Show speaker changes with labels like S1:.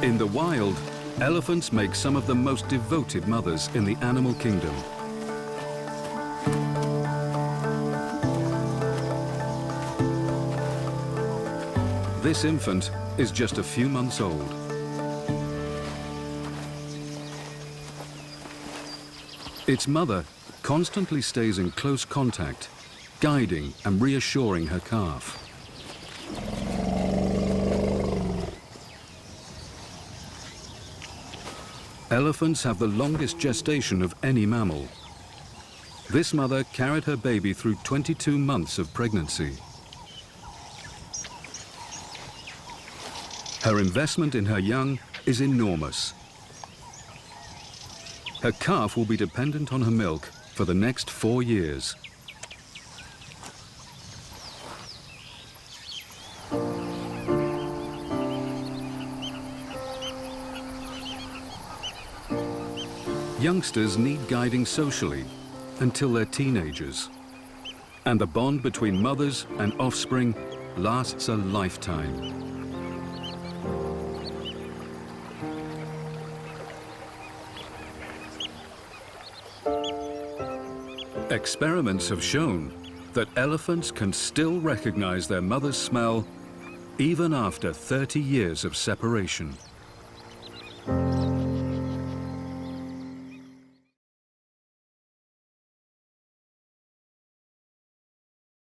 S1: In the wild, elephants make some of the most devoted mothers in the animal kingdom. This infant is just a few months old. Its mother constantly stays in close contact, guiding and reassuring her calf. Elephants have the longest gestation of any mammal. This mother carried her baby through 22 months of pregnancy. Her investment in her young is enormous. Her calf will be dependent on her milk for the next 4 years. Youngsters need guiding socially until they're teenagers. And the bond between mothers and offspring lasts a lifetime. Experiments have shown that elephants can still recognize their mother's smell even after 30 years of separation.